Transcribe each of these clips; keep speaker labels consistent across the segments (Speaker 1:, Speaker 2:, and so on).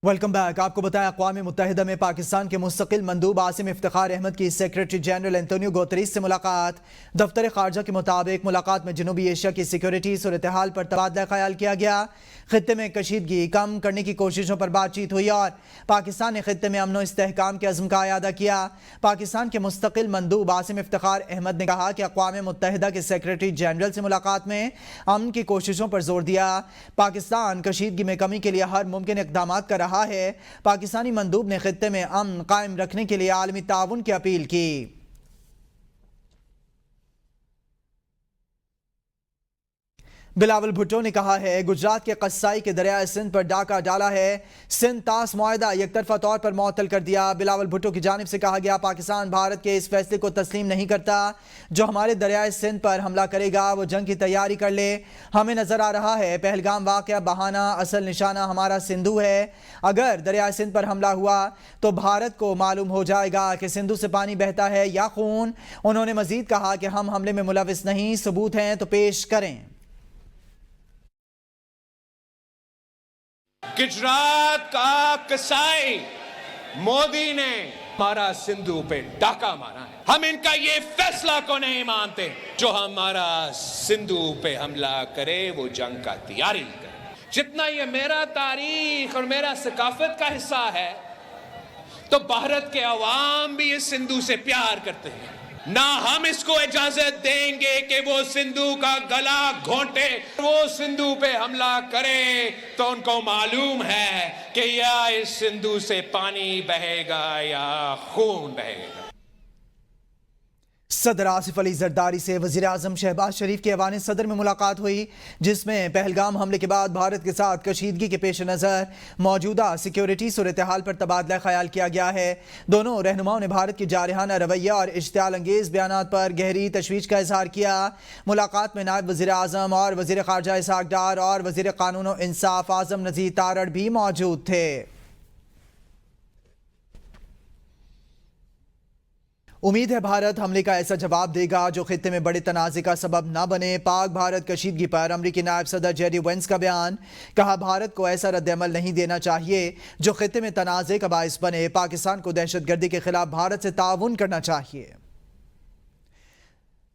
Speaker 1: Welcome back. آپ کو بتایا اقوام متحدہ میں پاکستان کے مستقل مندوب عاصم افتخار احمد کی سیکریٹری جنرل انتونیو گوتریس سے ملاقات۔ دفتر خارجہ کے مطابق ملاقات میں جنوبی ایشیا کی سیکیورٹی صورتحال پر تبادلہ خیال کیا گیا۔ خطے میں کشیدگی کم کرنے کی کوششوں پر بات چیت ہوئی اور پاکستان نے خطے میں امن و استحکام کے عزم کا اعادہ کیا۔ پاکستان کے مستقل مندوب عاصم افتخار احمد نے کہا کہ اقوام متحدہ کے سیکریٹری جنرل سے ملاقات میں امن کی کوششوں پر زور دیا۔ پاکستان کشیدگی میں کمی کے لیے ہر ممکن اقدامات کر رہا ہے۔ پاکستانی مندوب نے خطے میں امن قائم رکھنے کے لیے عالمی تعاون کی اپیل کی۔ بلاول بھٹو نے کہا ہے گجرات کے قصائی کے دریائے سندھ پر ڈاکہ ڈالا ہے، سندھ طاس معاہدہ یک طرفہ طور پر معطل کر دیا۔ بلاول بھٹو کی جانب سے کہا گیا پاکستان بھارت کے اس فیصلے کو تسلیم نہیں کرتا، جو ہمارے دریائے سندھ پر حملہ کرے گا وہ جنگ کی تیاری کر لے۔ ہمیں نظر آ رہا ہے پہلگام واقعہ بہانہ، اصل نشانہ ہمارا سندھو ہے۔ اگر دریائے سندھ پر حملہ ہوا تو بھارت کو معلوم ہو جائے گا کہ سندھو سے پانی بہتا ہے یا خون۔ انہوں نے مزید کہا کہ ہم حملے میں ملوث نہیں، ثبوت ہیں تو پیش کریں۔
Speaker 2: گجرات کا قصائی مودی نے ہمارا سندھو پہ ڈاکہ مارا ہے۔ ہم ان کا یہ فیصلہ کو نہیں مانتے، جو ہمارا سندھو پہ حملہ کرے وہ جنگ کا تیاری کرے۔ جتنا یہ میرا تاریخ اور میرا ثقافت کا حصہ ہے تو بھارت کے عوام بھی اس سندھو سے پیار کرتے ہیں۔ نہ ہم اس کو اجازت دیں گے کہ وہ سندھو کا گلا گھونٹے، وہ سندھو پہ حملہ کرے تو ان کو معلوم ہے کہ یا اس سندھو سے پانی بہے گا یا خون بہے گا۔
Speaker 1: صدر آصف علی زرداری سے وزیراعظم شہباز شریف کی ایوان صدر میں ملاقات ہوئی، جس میں پہلگام حملے کے بعد بھارت کے ساتھ کشیدگی کے پیش نظر موجودہ سیکیورٹی صورتحال پر تبادلہ خیال کیا گیا ہے۔ دونوں رہنماؤں نے بھارت کی جارحانہ رویہ اور اشتعال انگیز بیانات پر گہری تشویش کا اظہار کیا۔ ملاقات میں نائب وزیر اعظم اور وزیر خارجہ اسحاق ڈار اور وزیر قانون و انصاف اعظم نذیر تارڑ بھی موجود تھے۔ امید ہے بھارت حملے کا ایسا جواب دے گا جو خطے میں بڑے تنازع کا سبب نہ بنے۔ پاک بھارت کشیدگی پر امریکی نائب صدر جیڈی وینس کا بیان، کہا بھارت کو ایسا رد عمل نہیں دینا چاہیے جو خطے میں تنازع کا باعث بنے۔ پاکستان کو دہشت گردی کے خلاف بھارت سے تعاون کرنا چاہیے۔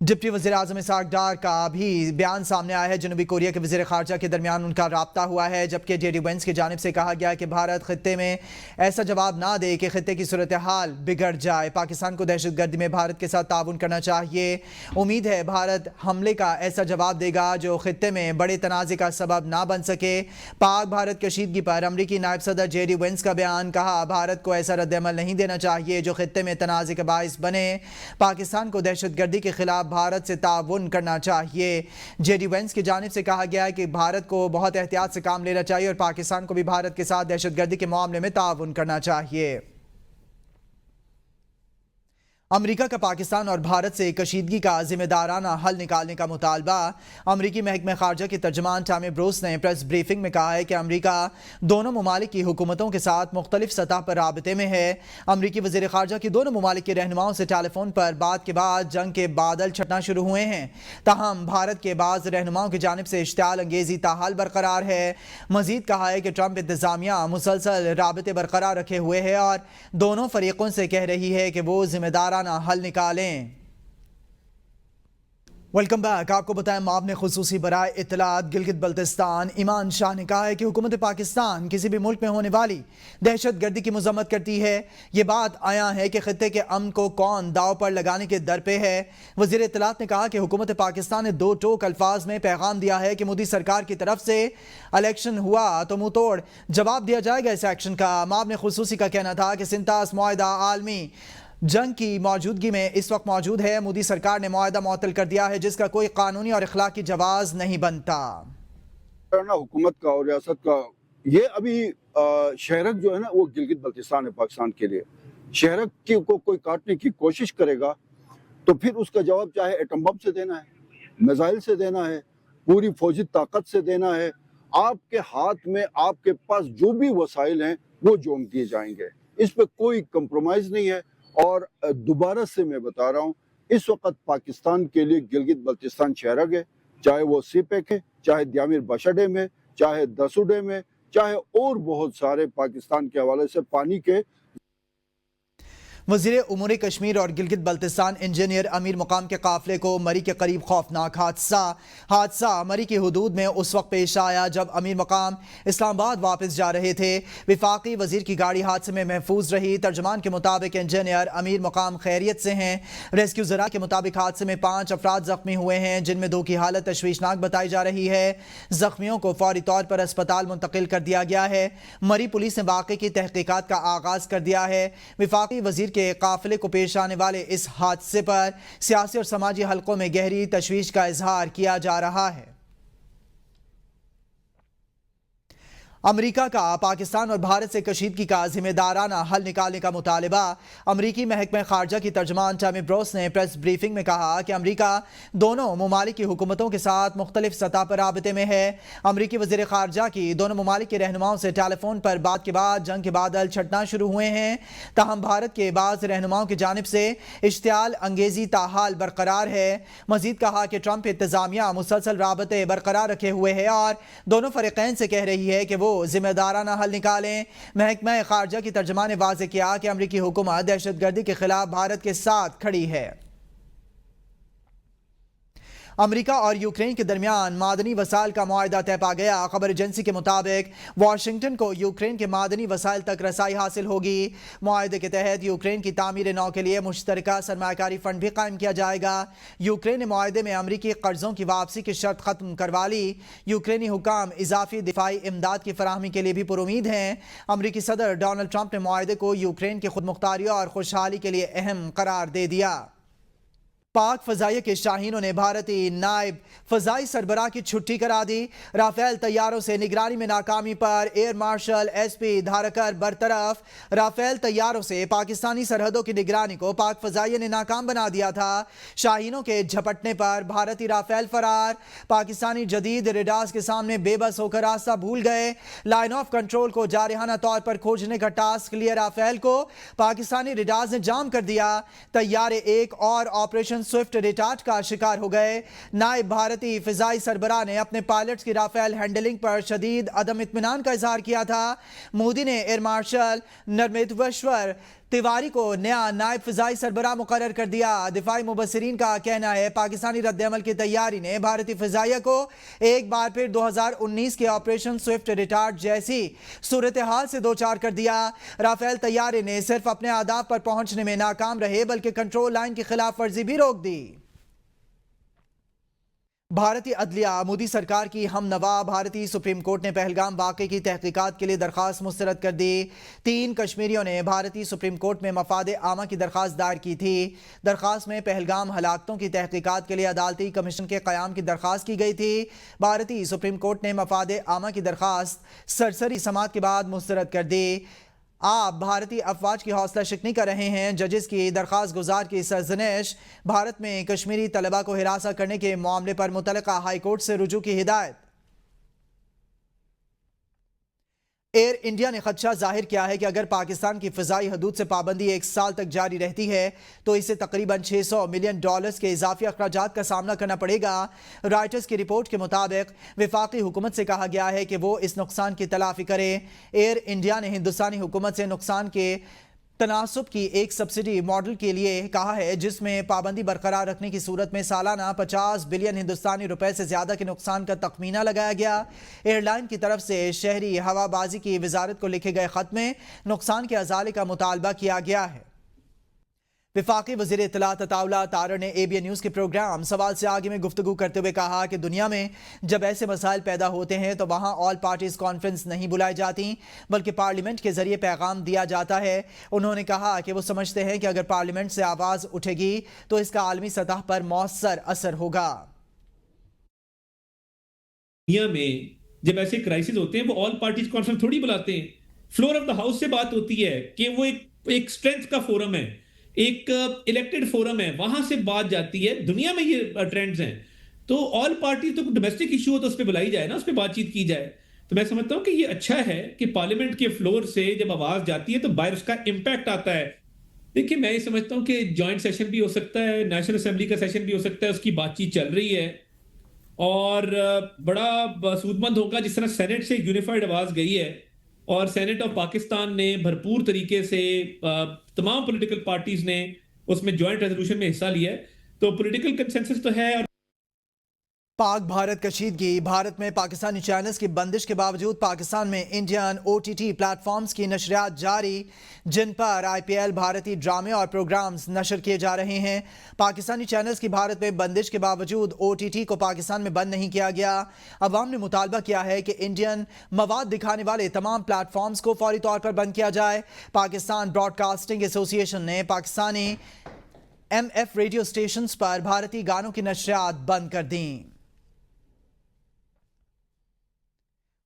Speaker 1: ڈپٹی وزیر اعظم اسحاق ڈار کا بھی بیان سامنے آیا ہے۔ جنوبی کوریا کے وزیر خارجہ کے درمیان ان کا رابطہ ہوا ہے، جبکہ جے ڈی وینس کی جانب سے کہا گیا کہ بھارت خطے میں ایسا جواب نہ دے کہ خطے کی صورتحال بگڑ جائے۔ پاکستان کو دہشت گردی میں بھارت کے ساتھ تعاون کرنا چاہیے۔ امید ہے بھارت حملے کا ایسا جواب دے گا جو خطے میں بڑے تنازع کا سبب نہ بن سکے۔ پاک بھارت کشیدگی پر امریکی نائب صدر جے ڈی وینس کا بیان، کہا بھارت کو ایسا رد عمل نہیں دینا چاہیے جو خطے میں تنازع کا باعث بنے۔ پاکستان کو دہشت گردی کے خلاف بھارت سے تعاون کرنا چاہیے۔ جے ڈی وینس کی جانب سے کہا گیا ہے کہ بھارت کو بہت احتیاط سے کام لینا چاہیے اور پاکستان کو بھی بھارت کے ساتھ دہشت گردی کے معاملے میں تعاون کرنا چاہیے۔ امریکہ کا پاکستان اور بھارت سے کشیدگی کا ذمہ دارانہ حل نکالنے کا مطالبہ۔ امریکی محکمہ خارجہ کے ترجمان ٹامی بروس نے پریس بریفنگ میں کہا ہے کہ امریکہ دونوں ممالک کی حکومتوں کے ساتھ مختلف سطح پر رابطے میں ہے۔ امریکی وزیر خارجہ کی دونوں ممالک کے رہنماؤں سے ٹیلی فون پر بات کے بعد جنگ کے بادل چھٹنا شروع ہوئے ہیں، تاہم بھارت کے بعض رہنماؤں کی جانب سے اشتعال انگیزی تاحال برقرار ہے۔ مزید کہا ہے کہ ٹرمپ انتظامیہ مسلسل رابطے برقرار رکھے ہوئے ہے اور دونوں فریقوں سے کہہ رہی ہے کہ وہ ذمہ دارانہ حل نکالیں۔ Welcome back. آپ کو بتائیں معاون خصوصی برائے اطلاعات گلگت بلتستان ایمان شاہ نے کہا ہے کہ حکومت پاکستان کسی بھی ملک میں ہونے والی دہشت گردی کی مذمت کرتی ہے۔ یہ بات عیاں ہے کہ خطے کے امن کو کون داؤ پر لگانے کے در پہ ہے۔ وزیر اطلاعات نے کہا کہ حکومت پاکستان نے دو ٹوک الفاظ میں پیغام دیا ہے کہ مودی سرکار کی طرف سے الیکشن ہوا تو منہ توڑ جواب دیا جائے گا اس ایکشن کا۔ معاون خصوصی کا کہنا تھا کہ سندھ طاس معاہدہ عالمی جنگ کی موجودگی میں اس وقت موجود ہے۔ مودی سرکار نے معاہدہ معطل کر دیا ہے جس کا کوئی قانونی اور اخلاقی جواز نہیں بنتا۔
Speaker 3: حکومت کا اور ریاست کا یہ ابھی شہرک جو ہے نا وہ گلگت بلتستان ہے پاکستان کے لیے۔ شہرک کو کوئی کاٹنے کی کوشش کرے گا تو پھر اس کا جواب چاہے ایٹم بم سے دینا ہے، میزائل سے دینا ہے، پوری فوجی طاقت سے دینا ہے۔ آپ کے ہاتھ میں آپ کے پاس جو بھی وسائل ہیں وہ جوم دیے جائیں گے، اس پہ کوئی کمپرومائز نہیں ہے۔ اور دوبارہ سے میں بتا رہا ہوں اس وقت پاکستان کے لیے گلگت بلتستان شہرک ہے، چاہے وہ سی پیک ہے، چاہے دیامیر بشا ڈیم ہے، چاہے دسو ڈیم ہے، چاہے اور بہت سارے پاکستان کے حوالے سے پانی کے.
Speaker 1: وزیر امور کشمیر اور گلگت بلتستان انجینئر امیر مقام کے قافلے کو مری کے قریب خوفناک حادثہ مری کی حدود میں اس وقت پیش آیا جب امیر مقام اسلام آباد واپس جا رہے تھے. وفاقی وزیر کی گاڑی حادثے میں محفوظ رہی. ترجمان کے مطابق انجینئر امیر مقام خیریت سے ہیں. ریسکیو ذرائع کے مطابق حادثے میں 5 افراد زخمی ہوئے ہیں جن میں 2 کی حالت تشویشناک بتائی جا رہی ہے. زخمیوں کو فوری طور پر اسپتال منتقل کر دیا گیا ہے. مری پولیس نے واقعے کی تحقیقات کا آغاز کر دیا ہے. وفاقی وزیر کے قافلے کو پیش آنے والے اس حادثے پر سیاسی اور سماجی حلقوں میں گہری تشویش کا اظہار کیا جا رہا ہے. امریکہ کا پاکستان اور بھارت سے کشیدگی کا ذمہ دارانہ حل نکالنے کا مطالبہ. امریکی محکمہ خارجہ کی ترجمان ٹامی بروس نے پریس بریفنگ میں کہا کہ امریکہ دونوں ممالک کی حکومتوں کے ساتھ مختلف سطح پر رابطے میں ہے. امریکی وزیر خارجہ کی دونوں ممالک کے رہنماؤں سے ٹیلی فون پر بات کے بعد جنگ کے بادل چھٹنا شروع ہوئے ہیں. تاہم بھارت کے بعض رہنماؤں کی جانب سے اشتعال انگیزی تاحال برقرار ہے. مزید کہا کہ ٹرمپ انتظامیہ مسلسل رابطے برقرار رکھے ہوئے ہے اور دونوں فریقین سے کہہ رہی ہے کہ وہ ذمہ دارانہ حل نکالیں. محکمہ خارجہ کی ترجمان نے واضح کیا کہ امریکی حکومت دہشت گردی کے خلاف بھارت کے ساتھ کھڑی ہے. امریکہ اور یوکرین کے درمیان معدنی وسائل کا معاہدہ طے پا گیا. خبر ایجنسی کے مطابق واشنگٹن کو یوکرین کے معدنی وسائل تک رسائی حاصل ہوگی. معاہدے کے تحت یوکرین کی تعمیر نو کے لیے مشترکہ سرمایہ کاری فنڈ بھی قائم کیا جائے گا. یوکرین نے معاہدے میں امریکی قرضوں کی واپسی کی شرط ختم کروا لی. یوکرینی حکام اضافی دفاعی امداد کی فراہمی کے لیے بھی پرامید ہیں. امریکی صدر ڈونلڈ ٹرمپ نے معاہدے کو یوکرین کی خود مختاری اور خوشحالی کے لیے اہم قرار دے دیا. پاک فضائیہ کے شاہینوں نے بھارتی نائب فضائی سربراہ کی چھٹی کرا دی. رافیل طیاروں سے نگرانی میں ناکامی پر air marshal S P Dharkar برطرف. رافیل طیاروں سے پاکستانی سرحدوں کی نگرانی کو پاک فضائیہ نے ناکام بنا دیا تھا. شاہینوں کے جھپٹنے پر بھارتی رافیل فرار. پاکستانی جدید ریڈارز کے سامنے بے بس ہو کر راستہ بھول گئے. لائن آف کنٹرول کو جارحانہ طور پر کھوجنے کا ٹاسک لیے رافیل کو پاکستانی ریڈارز نے جام کر دیا. طیارے ایک اور آپریشن سوئفٹ ریٹارٹ کا شکار ہو گئے. نائب بھارتی فضائی سربراہ نے اپنے پائلٹس کی رافیل ہینڈلنگ پر شدید عدم اطمینان کا اظہار کیا تھا. مودی نے ایئر مارشل نرمیتوشور تیواری کو نیا نائب فضائی سربراہ مقرر کر دیا. دفاعی مبصرین کا کہنا ہے پاکستانی رد عمل کی تیاری نے بھارتی فضائیہ کو ایک بار پھر 2019 کے آپریشن سوئفٹ ریٹارٹ جیسی صورتحال سے دوچار کر دیا. رافیل طیارے نے صرف اپنے اہداف پر پہنچنے میں ناکام رہے بلکہ کنٹرول لائن کی خلاف ورزی بھی روک دی. بھارتی عدلیہ مودی سرکار کی ہم نوا. بھارتی سپریم کورٹ نے پہلگام واقعے کی تحقیقات کے لیے درخواست مسترد کر دی. 3 کشمیریوں نے بھارتی سپریم کورٹ میں مفاد عامہ کی درخواست دائر کی تھی. درخواست میں پہلگام ہلاکتوں کی تحقیقات کے لیے عدالتی کمیشن کے قیام کی درخواست کی گئی تھی. بھارتی سپریم کورٹ نے مفاد عامہ کی درخواست سرسری سماعت کے بعد مسترد کر دی. آپ بھارتی افواج کی حوصلہ شکنی کر رہے ہیں. ججز کی درخواست گزار کی سرزنش. بھارت میں کشمیری طلبہ کو ہراساں کرنے کے معاملے پر متعلقہ ہائی کورٹ سے رجوع کی ہدایت. ایئر انڈیا نے خدشہ ظاہر کیا ہے کہ اگر پاکستان کی فضائی حدود سے پابندی 1 سال تک جاری رہتی ہے تو اسے تقریباً $600 ملین کے اضافی اخراجات کا سامنا کرنا پڑے گا. رائٹرز کی رپورٹ کے مطابق وفاقی حکومت سے کہا گیا ہے کہ وہ اس نقصان کی تلافی کرے. ایئر انڈیا نے ہندوستانی حکومت سے نقصان کے تناسب کی ایک سبسڈی ماڈل کے لیے کہا ہے جس میں پابندی برقرار رکھنے کی صورت میں سالانہ 50 بلین ہندوستانی روپے سے زیادہ کے نقصان کا تخمینہ لگایا گیا. ایئر لائن کی طرف سے شہری ہوا بازی کی وزارت کو لکھے گئے خط میں نقصان کے ازالے کا مطالبہ کیا گیا ہے. وفاقی وزیر اطلاعات عطاءاللہ طارر نے اے بی این نیوز کے پروگرام سوال سے آگے میں گفتگو کرتے ہوئے کہا کہ دنیا میں جب ایسے مسائل پیدا ہوتے ہیں تو وہاں آل پارٹیز کانفرنس نہیں بلائی جاتی بلکہ پارلیمنٹ کے ذریعے پیغام دیا جاتا ہے. انہوں نے کہا کہ وہ سمجھتے ہیں کہ اگر پارلیمنٹ سے آواز اٹھے گی تو اس کا عالمی سطح پر مؤثر اثر ہوگا.
Speaker 4: دنیا میں جب ایسے کرائسس ہوتے ہیں وہ آل پارٹیز کانفرنس تھوڑی بلاتے ہیں. فلور آف دا ہاؤس سے بات ہوتی ہے کہ وہ ایک اسٹرینتھ کا فورم ہے, ایک الیکٹڈ فورم ہے, وہاں سے بات جاتی ہے. دنیا میں یہ ٹرینڈز ہیں. تو آل پارٹی تو ڈومیسٹک ایشو ہو تو اس پہ بلائی جائے نا, اس پہ بات چیت کی جائے. تو میں سمجھتا ہوں کہ یہ اچھا ہے کہ پارلیمنٹ کے فلور سے جب آواز جاتی ہے تو باہر اس کا امپیکٹ آتا ہے. دیکھیے میں یہ سمجھتا ہوں کہ جوائنٹ سیشن بھی ہو سکتا ہے, نیشنل اسمبلی کا سیشن بھی ہو سکتا ہے, اس کی بات چیت چل رہی ہے. اور بڑا سود مند ہوگا جس طرح سینٹ سے یونیفائڈ آواز گئی ہے اور سینٹ آف پاکستان نے بھرپور طریقے سے تمام پولیٹیکل پارٹیز نے اس میں جوائنٹ ریزولوشن میں حصہ لیا ہے. تو پولیٹیکل کنسنسس تو ہے.
Speaker 1: پاک بھارت کشیدگی. بھارت میں پاکستانی چینلز کی بندش کے باوجود پاکستان میں انڈین OTT پلیٹ فارمز کی نشریات جاری جن پر IPL بھارتی ڈرامے اور پروگرامز نشر کیے جا رہے ہیں. پاکستانی چینلز کی بھارت میں بندش کے باوجود OTT کو پاکستان میں بند نہیں کیا گیا. عوام نے مطالبہ کیا ہے کہ انڈین مواد دکھانے والے تمام پلیٹ فارمز کو فوری طور پر بند کیا جائے. پاکستان براڈ کاسٹنگ ایسوسی ایشن نے پاکستانی MF ریڈیو سٹیشنز پر بھارتی گانوں کی نشریات بند کر دیں.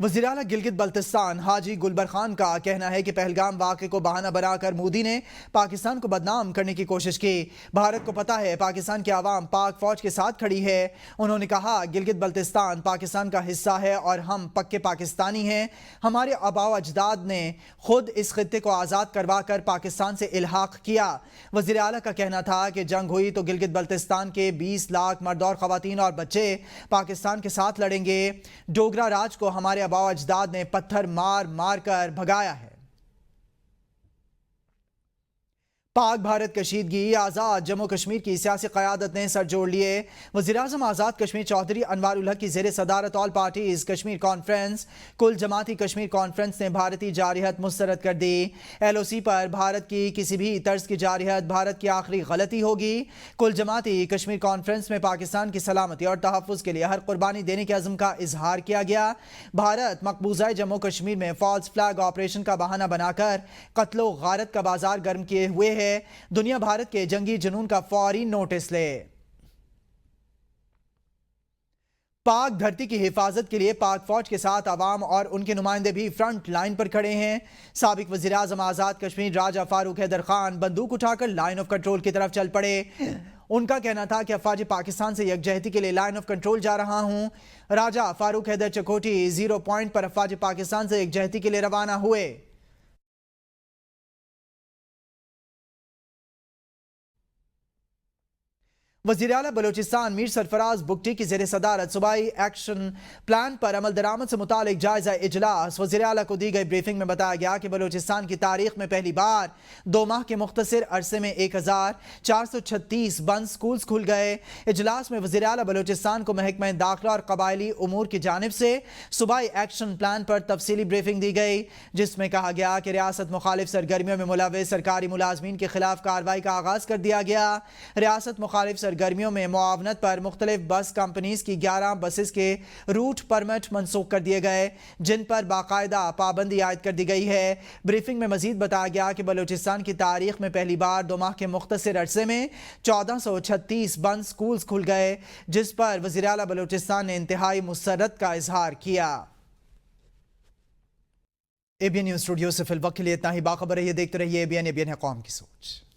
Speaker 1: وزیراعلیٰ گلگت بلتستان حاجی گلبر خان کا کہنا ہے کہ پہلگام واقعے کو بہانہ بنا کر مودی نے پاکستان کو بدنام کرنے کی کوشش کی. بھارت کو پتہ ہے پاکستان کی عوام پاک فوج کے ساتھ کھڑی ہے. انہوں نے کہا گلگت بلتستان پاکستان کا حصہ ہے اور ہم پکے پاکستانی ہیں. ہمارے آباء و اجداد نے خود اس خطے کو آزاد کروا کر پاکستان سے الحاق کیا. وزیراعلیٰ کا کہنا تھا کہ جنگ ہوئی تو گلگت بلتستان کے 20 لاکھ مرد اور خواتین اور بچے پاکستان کے ساتھ لڑیں گے. ڈوگرا راج کو ہمارے آباء و اجداد نے پتھر مار مار کر بھگایا ہے. پاک بھارت کشیدگی. آزاد جموں کشمیر کی سیاسی قیادت نے سر جوڑ لیے. وزیراعظم آزاد کشمیر چودھری انوار الحق کی زیر صدارت آل پارٹیز کشمیر کانفرنس کل جماعتی کشمیر کانفرنس نے بھارتی جارحیت مسترد کر دی. LOC پر بھارت کی کسی بھی طرز کی جارحیت بھارت کی آخری غلطی ہوگی. کل جماعتی کشمیر کانفرنس میں پاکستان کی سلامتی اور تحفظ کے لیے ہر قربانی دینے کے عزم کا اظہار کیا گیا. بھارت مقبوضہ جموں کشمیر میں فالس فلیگ آپریشن کا بہانہ بنا کر قتل و غارت کا بازار گرم کیے ہوئے ہے. دنیا بھارت کے جنگی جنون کا فوری نوٹس لے. پاک دھرتی کی حفاظت کے لیے پاک فوج کے ساتھ عوام اور ان کے نمائندے بھی فرنٹ لائن پر کھڑے ہیں. سابق وزیر اعظم آزاد کشمیر راجہ فاروق حیدر خان بندوق اٹھا کر لائن آف کنٹرول کی طرف چل پڑے. ان کا کہنا تھا کہ افواج پاکستان سے یکجہتی کے لیے لائن آف کنٹرول جا رہا ہوں. راجہ فاروق حیدر چکوٹی 0 پوائنٹ پر افواج پاکستان سے یکجہتی کے لیے روانہ ہوئے. وزیراعلیٰ بلوچستان میر سرفراز بگٹی کی زیر صدارت صوبائی ایکشن پلان پر عمل درآمد سے متعلق جائزہ اجلاس. وزیراعلیٰ کو دی گئی بریفنگ میں بتایا گیا کہ بلوچستان کی تاریخ میں پہلی بار 2 ماہ کے مختصر عرصے میں 1436 بند سکولز کھل گئے. اجلاس میں وزیراعلیٰ بلوچستان کو محکمہ داخلہ اور قبائلی امور کی جانب سے صوبائی ایکشن پلان پر تفصیلی بریفنگ دی گئی جس میں کہا گیا کہ ریاست مخالف سرگرمیوں میں ملوث سرکاری ملازمین کے خلاف کارروائی کا آغاز کر دیا گیا. ریاست مخالف سرگرمیوں میں معاونت پر مختلف بس کمپنیز کی 11 بسز کے روٹ پرمٹ منسوخ کر دیے گئے جن پر باقاعدہ پابندی عائد کر دی گئی ہے. بریفنگ میں مزید بتایا گیا کہ بلوچستان کی تاریخ میں پہلی بار 2 ماہ کے مختصر عرصے میں 1436 بند سکولز کھل گئے جس پر وزیراعلیٰ بلوچستان نے انتہائی مسرت کا اظہار کیا. ABN نیوز اسٹوڈیو سے فی الوقت کے لیے اتنا ہی. باخبر رہیے، دیکھتے رہیے ABN ہے قوم کی سوچ.